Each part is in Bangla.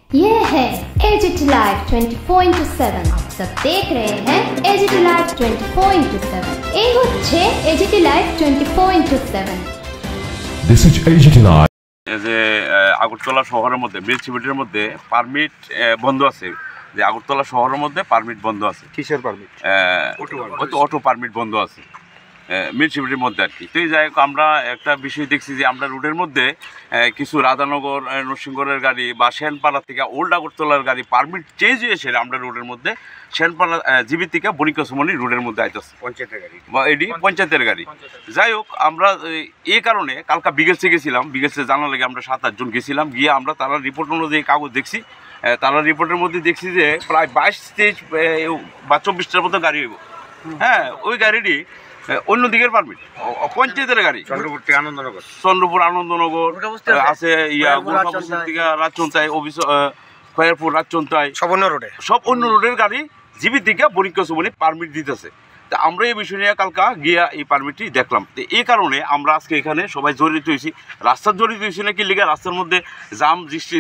ये है एजीटी लाइव 24/7। आप सब देख रहे हैं एजीटी लाइव 24/7। এই হচ্ছে AGT live 24/7। This is AGT live. যে আগরতলা শহরের মধ্যে মিউনিসিপালিটির মধ্যে পারমিট বন্ধ আছে, যে আগরতলা শহরের মধ্যে পারমিট বন্ধ আছে। কিসের পারমিট? অটো পারমিট বন্ধ আছে মিউনিসিপালিটির মধ্যে আর কি। তো যাই হোক, আমরা একটা বিষয় দেখছি যে আমরা রোডের মধ্যে কিছু রাধানগর নরসিংগড়ের গাড়ি বা সেনপাড়া থেকে ওল্ড আগরতলার গাড়ি পারমিট চেঞ্জ হয়েছে আমরা রোডের মধ্যে সেনপাড়া জিবি থেকে বণিকসমণি রোডের মধ্যে আইতেছে পঞ্চায়েতের গাড়ি বা এটি পঞ্চায়েতের গাড়ি। যাই হোক, আমরা এই কারণে কালকা বিগেলসে গেছিলাম, বিগেলসে জানার লাগে আমরা 7-8 জন গেছিলাম, গিয়ে আমরা তারা রিপোর্ট অনুযায়ী কাগজ দেখছি। তারা রিপোর্টের মধ্যে দেখছি যে প্রায় 22-23 বা 24টার মতো গাড়ি হইব। হ্যাঁ, ওই গাড়িটি অন্য দিকের পারমিট পঞ্চায়েতের গাড়ি। চন্দ্রপুর আনন্দনগর আছে, থেকে রাজচন্দ্রাই খয়ারপুর রাজচন্দ্রাই সব অন্য রোডের গাড়ি জিবি থেকে বণিকসমণি পারমিট দিতেছে। তা আমরা এই বিষয় নিয়ে কালকা গিয়া এই পারমিটটি দেখলাম। তো এই কারণে আমরা আজকে এখানে সবাই জড়িত হয়েছি। রাস্তার জড়িত হয়েছি নাকি লিগা রাস্তার মধ্যে জাম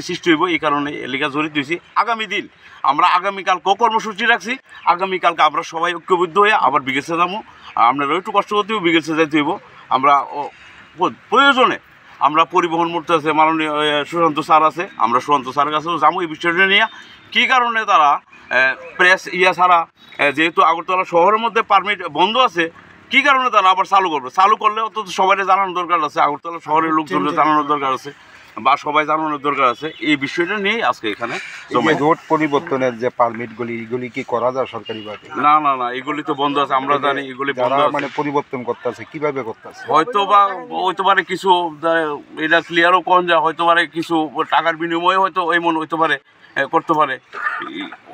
সৃষ্টি হইব, এই কারণে লিগা জড়িত হয়েছি। আগামী দিন আমরা আগামীকালকেও কর্মসূচি রাখছি। আগামীকালকে আমরা সবাই ঐক্যবদ্ধ হয়ে আবার বিগেলসে যাবো। আপনারা একটু কষ্ট করতে হইব, বিগেলসে যাইতে হইব। আমরা প্রয়োজনে আমরা পরিবহন মন্ত্রী আছে, মাননীয় সুশান্ত স্যার আছে, আমরা সুশান্ত স্যারের কাছেও যাবো এই বিষয়টা নিয়ে। কী কারণে তারা প্রেস ছাড়া, যেহেতু আগরতলা শহরের মধ্যে পারমিট বন্ধ আছে, কী কারণে তারা আবার চালু করবে? চালু করলে অত সবাই জানানোর দরকার আছে, আগরতলা শহরের লোকজনকে জানানোর দরকার আছে বা সবাই জানানোর দরকার আছে। এই বিষয়টা নিয়ে আজকে এখানে রোড পরিবর্তনের যে পারমিটগুলি, এগুলি কি করা যায় সরকারিভাবে? না না না, এগুলি তো বন্ধ আছে, আমরা জানি এগুলি বন্ধ মানে পরিবর্তন করতেছে, কিভাবে করতেছে? হয়তো পারে কিছু এটা ক্লিয়ারও কম যায়, হয়তো পারে কিছু টাকার বিনিময়ে হয়তো এমন হইতে পারে, করতে পারে।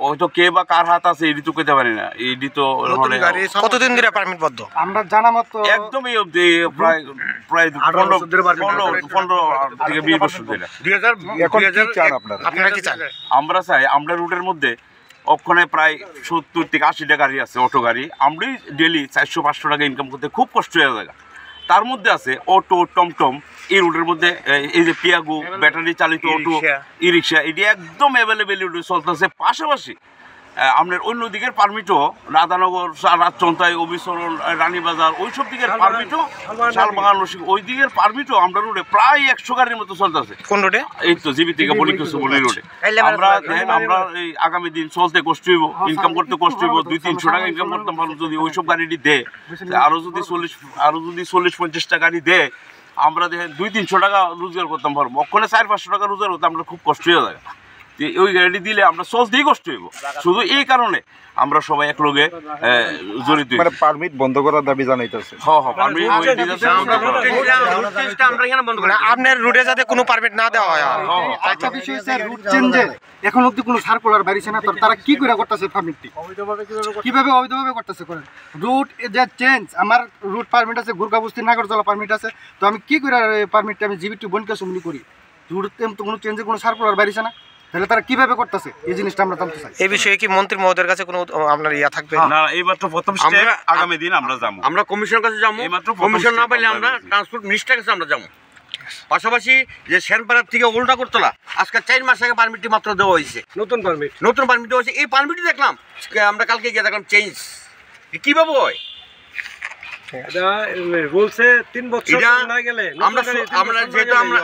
হয়তো কে বা কার হাত আছে এটি তো কইতে পারি না। এটি তো কতদিন ধরে পারমিট বদ্ধ আমরা জানা মতো একদমই প্রায় 15 থেকে 20 বছর ধরে। আমরা চাই, আমরা রুটের মধ্যে ওখানে প্রায় 70 থেকে 80টা গাড়ি আছে, অটো গাড়ি। আমরাই ডেলি 400-500 টাকা ইনকাম করতে খুব কষ্ট হয়ে যায়। তার মধ্যে আছে অটো, টমটম, এই রুটের মধ্যে এই যে পিয়াগো ব্যাটারি চালিত অটো, ই রিক্সা, এটি একদম অ্যাভেলেবেল চলতেছে। পাশাপাশি আপনার অন্য দিকের পারমিটও রাধানগর, রাজচন্দ্রাই, অবিচরণ, রানীবাজার ওইসব দিকের পারমিটও, শালবাগান, ওই দিকের পারমিটও আমরা রোডে প্রায় 100 গাড়ির মতো চলতেছে। কোন রোডে? এই তো জিবি থেকে বণিকসমণি রোডে। আমরা এই আগামী দিন চলতে কষ্ট হইব, ইনকাম করতে কষ্ট হইব। 200-300 টাকা ইনকাম করতাম পারবো যদি ওইসব গাড়িটি দেয়। আরও যদি 40-50টা গাড়ি দেয়, আমরা দেখেন 200-300 টাকা রোজগার করতাম পারবো। ওখানে 400-500 টাকা রোজগার করতে আমরা খুব কষ্ট হয়ে যায়। ওই গাড়ি দিলে আমরা সহজ দিয়ে কষ্ট হইব। শুধু এই কারণে আমরা সবাই এক লগে জড়িত। পারমিট বন্ধ করার দাবি জানাইতেছে। আপনার রুটে যাতে কোনো পারমিট না দেওয়া হয়। আচ্ছা, বিষয় স্যার, রুট চেঞ্জে এখন অবধি কোনো সার্কুলার বাইরেছে না, তারা কি করে করতেছে পারমিটটি? কিভাবে অবৈধভাবে করতেছে? করেন রুট যে চেঞ্জ, আমার রুট পারমিট আছে, গুরগাবস্তি নাগরতলা পারমিট আছে, তো আমি কি করে পারমিটটা আমি জিবি টু বণিকসমণি করি? রুট তো কোনো চেঞ্জে কোনো সার্কুলার বাইরেছে না, তাহলে তারা কিভাবে করতেছে এই জিনিসটা আমরা জানতে চাই। এই বিষয়ে কি মন্ত্রী মহোদয়ের কাছে কোনো আপনার ইয়া থাকবে? না, এইবার তো প্রথম স্টেপ, আগামী দিন আমরা যাবো, আমরা কমিশনের কাছে যাবো। কমিশন না পাইলে আমরা ট্রান্সপোর্ট মিনিস্টারের কাছে আমরা যাবো। পাশাপাশি যে সেনপাড়ার থেকে ওল্ড আগরতলা আজকে 4 মাস আগে পারমিটটি মাত্র দেওয়া হয়েছে, নতুন পারমিট দেওয়া হয়েছে। এই পারমিটই দেখলাম আমরা কালকে গিয়ে দেখলাম চেঞ্জ কিভাবে হয়।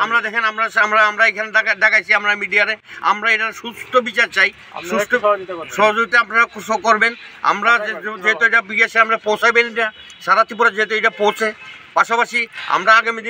আমরা দেখেন, আমরা এখানে দেখাইছি, আমরা মিডিয়ারে, আমরা এটা সুস্থ বিচার চাই, সুস্থ সহযোগিতা আপনারা করবেন। আমরা যেহেতু এটা বিদেশে আমরা পৌঁছাবেন, এটা সারা ত্রিপুরা যেহেতু এটা পৌঁছে, পাশাপাশি আমরা আগামী